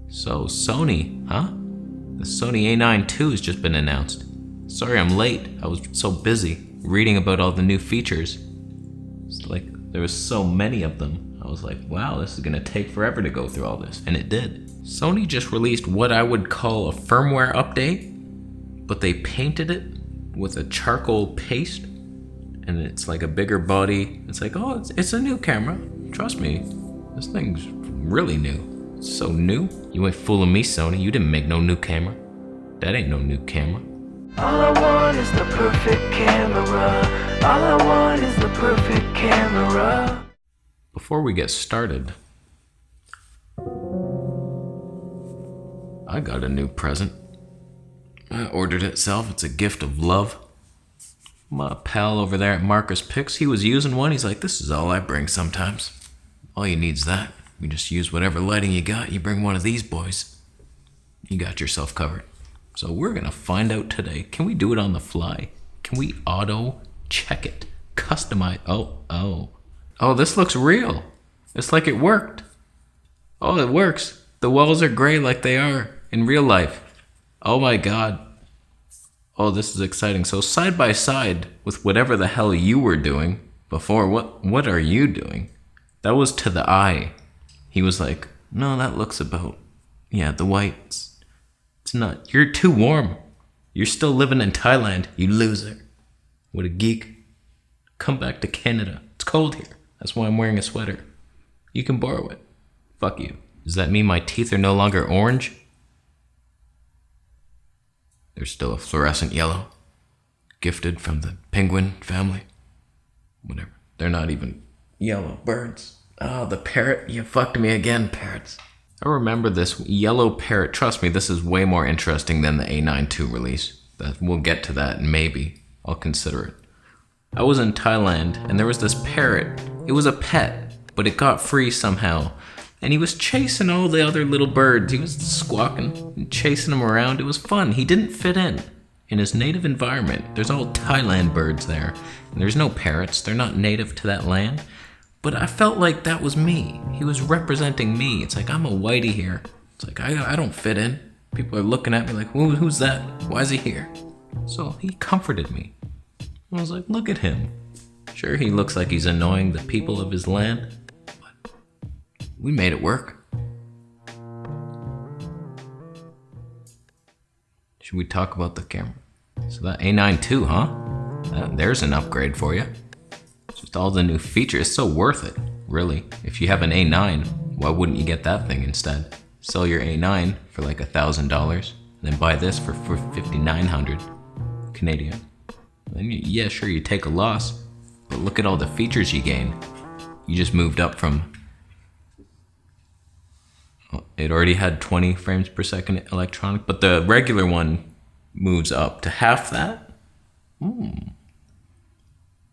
So Sony, huh? The Sony A9 II has just been announced. Sorry I'm late, I was so busy reading about all the new features. It's like there was so many of them. I was like, wow, this is gonna take forever to go through all this, and it did. Sony just released what I would call a firmware update, but they painted it with a charcoal paste, and it's like a bigger body. It's like, oh, it's a new camera. Trust me, this thing's really new. It's so new. You ain't fooling me, Sony. You didn't make no new camera. That ain't no new camera. All I want is the perfect camera. All I want is the perfect camera. Before we get started, I got a new present. I ordered it itself. It's a gift of love. My pal over there at Marcus Picks, he was using one. He's like, this is all I bring sometimes. All you need's that. You just use whatever lighting you got. You bring one of these boys. You got yourself covered. So we're gonna find out today. Can we do it on the fly? Can we auto check it? Customize? Oh, this looks real. It's like it worked. Oh, it works. The walls are gray like they are in real life. Oh my God. Oh, this is exciting. So side by side with whatever the hell you were doing before, what are you doing? That was to the eye. He was like, no, that looks about, yeah, the whites. It's not, you're too warm. You're still living in Thailand, you loser. What a geek. Come back to Canada. It's cold here. That's why I'm wearing a sweater. You can borrow it. Fuck you. Does that mean my teeth are no longer orange? They're still a fluorescent yellow. Gifted from the penguin family. Whatever. They're not even yellow birds. Oh, the parrot. You fucked me again, parrots. I remember this yellow parrot. Trust me, this is way more interesting than the A9 II release. We'll get to that, and maybe I'll consider it. I was in Thailand, and there was this parrot. It was a pet, but it got free somehow. And he was chasing all the other little birds. He was squawking and chasing them around. It was fun. He didn't fit in his native environment. There's all Thailand birds there. And there's no parrots. They're not native to that land. But I felt like that was me. He was representing me. It's like, I'm a whitey here. It's like, I don't fit in. People are looking at me like, who's that? Why is he here? So he comforted me. I was like, look at him. Sure, he looks like he's annoying the people of his land, but we made it work. Should we talk about the camera? So that A9 II, huh? There's an upgrade for you. Just all the new features. It's so worth it, really. If you have an A9, why wouldn't you get that thing instead? Sell your A9 for like $1,000, then buy this for $5,900 Canadian. And yeah, sure, you take a loss, but look at all the features you gain. You just moved up from, it already had 20 frames per second electronic, but the regular one moves up to half that.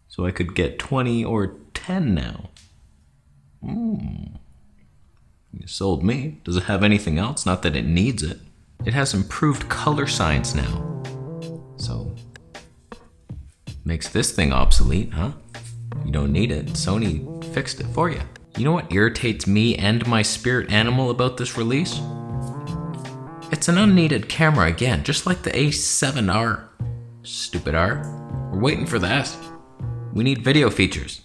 So I could get 20 or 10 now. You sold me. Does it have anything else? Not that it needs it. It has improved color science now. So, makes this thing obsolete, huh? You don't need it. Sony fixed it for you. You know what irritates me and my spirit animal about this release? It's an unneeded camera again, just like the A7R. Stupid R. We're waiting for the S. We need video features.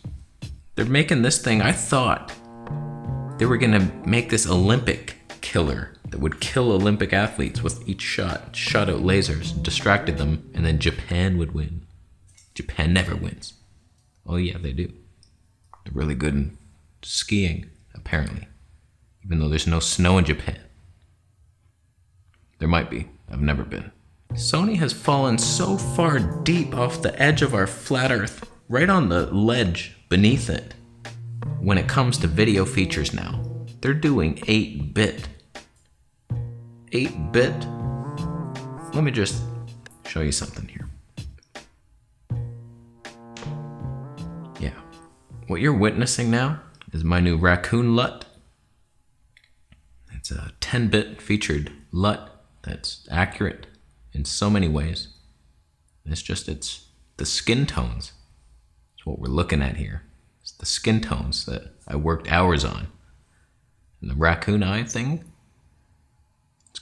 They're making this thing, I thought they were gonna make this Olympic killer that would kill Olympic athletes with each shot. Shot out lasers, distracted them, and then Japan would win. Japan never wins. Oh yeah, they do. They're really good in skiing, apparently. Even though there's no snow in Japan. There might be. I've never been. Sony has fallen so far deep off the edge of our flat earth, right on the ledge beneath it, when it comes to video features now. They're doing 8-bit. 8-bit? Let me just show you something here. Yeah. What you're witnessing now is my new raccoon LUT. It's a 10-bit featured LUT that's accurate in so many ways. It's the skin tones. It's what we're looking at here. It's the skin tones that I worked hours on. And the raccoon eye thing,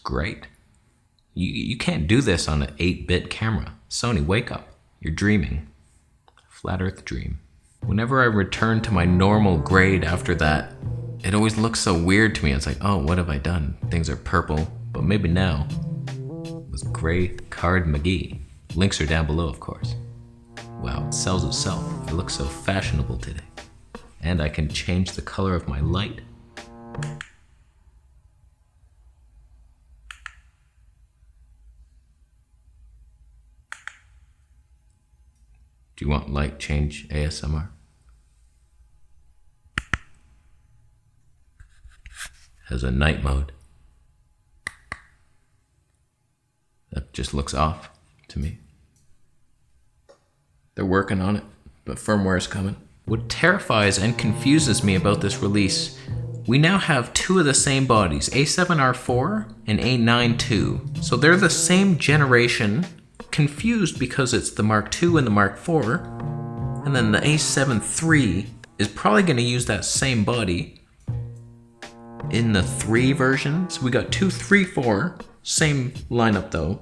great. You can't do this on an 8-bit camera. Sony, wake up. You're dreaming. Flat Earth dream. Whenever I return to my normal grade after that, it always looks so weird to me. It's like, oh, what have I done? Things are purple, but maybe now. It was Gray Card McGee. Links are down below, of course. Wow, it sells itself. It looks so fashionable today. And I can change the color of my light. Do you want light change ASMR? Has a night mode. That just looks off to me. They're working on it, but firmware is coming. What terrifies and confuses me about this release, we now have two of the same bodies, A7R4 and A9 II. So they're the same generation, confused because it's the Mark II and the Mark IV, and then the A7 III is probably going to use that same body in the 3 version. So we got 2, 3, 4, same lineup though.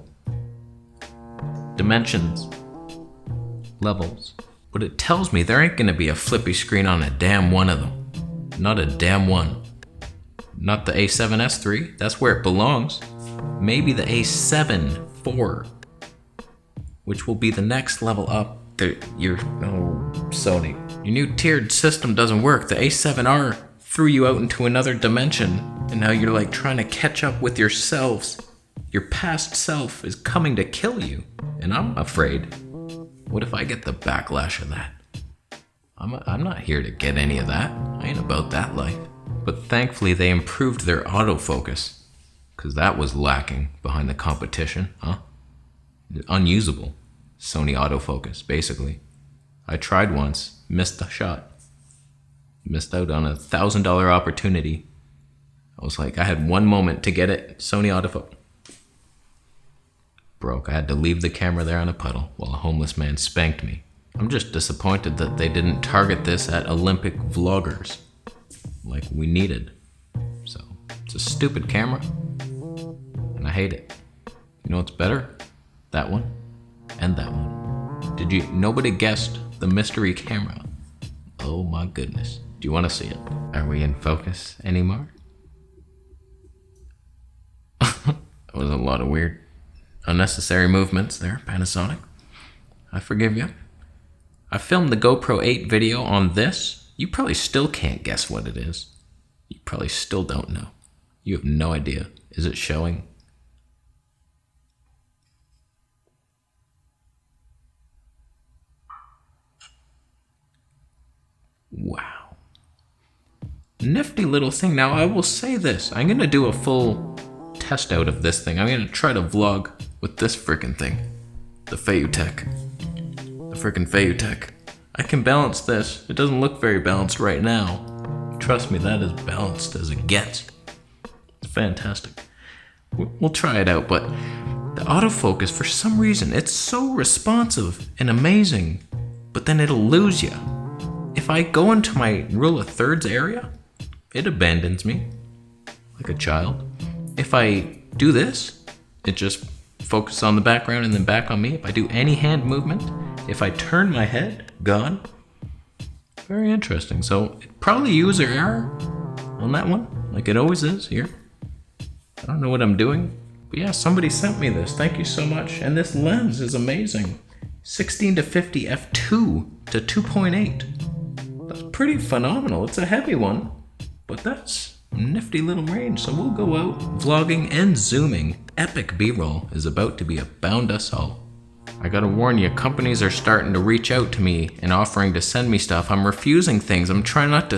Dimensions, levels. But it tells me there ain't going to be a flippy screen on a damn one of them. Not a damn one. Not the A7S III, that's where it belongs. Maybe the A7 IV, which will be the next level up. Sony, your new tiered system doesn't work. The A7R threw you out into another dimension, and now you're like trying to catch up with yourselves. Your past self is coming to kill you, and I'm afraid. What if I get the backlash of that? I'm not here to get any of that. I ain't about that life. But thankfully they improved their autofocus, because that was lacking behind the competition, huh? Unusable. Sony autofocus, basically. I tried once, missed the shot. Missed out on a $1,000 opportunity. I was like, I had one moment to get it. Sony autofocus. Broke. I had to leave the camera there in a puddle while a homeless man spanked me. I'm just disappointed that they didn't target this at Olympic vloggers like we needed. So, it's a stupid camera, and I hate it. You know what's better? That one and that one. Nobody guessed the mystery camera. Oh my goodness. Do you want to see it? Are we in focus anymore? That was a lot of weird, unnecessary movements there, Panasonic. I forgive you. I filmed the GoPro 8 video on this. You probably still can't guess what it is. You probably still don't know. You have no idea. Is it showing? Wow. Nifty little thing. Now I will say this. I'm going to do a full test out of this thing. I'm going to try to vlog with this freaking thing. The Feutech. The freaking Feutech. I can balance this. It doesn't look very balanced right now. Trust me, that is balanced as it gets. It's fantastic. We'll try it out, but the autofocus, for some reason, it's so responsive and amazing, but then it'll lose you. If I go into my rule of thirds area, it abandons me like a child. If I do this, it just focuses on the background and then back on me. If I do any hand movement, if I turn my head, gone. Very interesting. So probably user error on that one, like it always is here. I don't know what I'm doing, but yeah, somebody sent me this. Thank you so much. And this lens is amazing. 16 to 50 f2 to 2.8. That's pretty phenomenal. It's a heavy one, but that's a nifty little range. So we'll go out vlogging and zooming. Epic B-roll is about to be abound us all. I gotta warn you, companies are starting to reach out to me and offering to send me stuff. I'm refusing things. I'm trying not to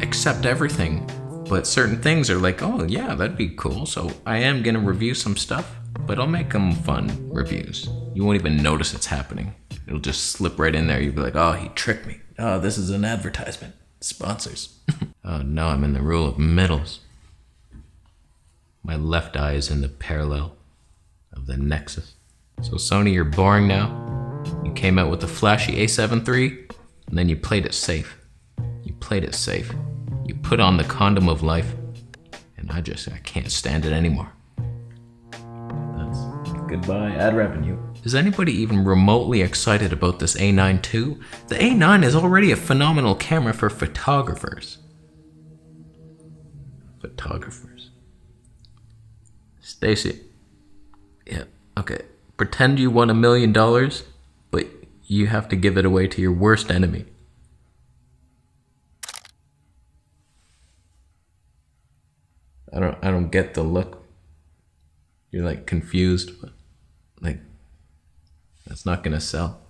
accept everything, but certain things are like, oh yeah, that'd be cool. So I am gonna review some stuff, but I'll make them fun reviews. You won't even notice it's happening. It'll just slip right in there. You'll be like, oh, he tricked me. Oh, this is an advertisement. Sponsors. Oh no, I'm in the rule of middles. My left eye is in the parallel of the nexus. So Sony, you're boring now. You came out with the flashy A7 III, and then you played it safe. You played it safe. You put on the condom of life, and I can't stand it anymore. Goodbye, ad revenue. Is anybody even remotely excited about this A9 II? The A9 is already a phenomenal camera for photographers. Stacy. Yeah, okay. Pretend you won $1 million, but you have to give it away to your worst enemy. I don't get the look. You're like confused, but like that's not gonna sell.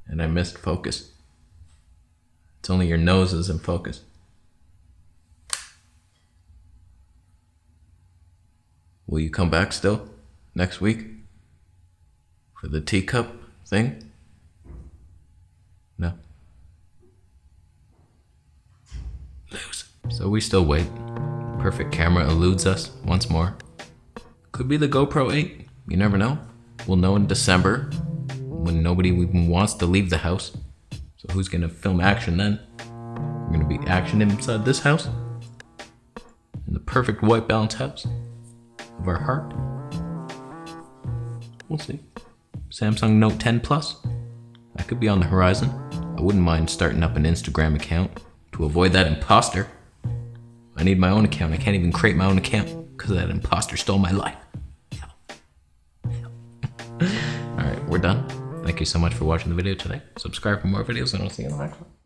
And I missed focus. It's only your nose is in focus. Will you come back still next week for the teacup thing? No. Lose. So we still wait. Perfect camera eludes us once more. Could be the GoPro 8. You never know. We'll know in December when nobody even wants to leave the house. So who's gonna film action then? We're gonna be action inside this house? In the perfect white balance house of our heart? We'll see. Samsung Note 10 Plus? That could be on the horizon. I wouldn't mind starting up an Instagram account to avoid that imposter. I need my own account. I can't even create my own account because that imposter stole my life. Alright, we're done. Thank you so much for watching the video today. Subscribe for more videos and I'll see you in the next one.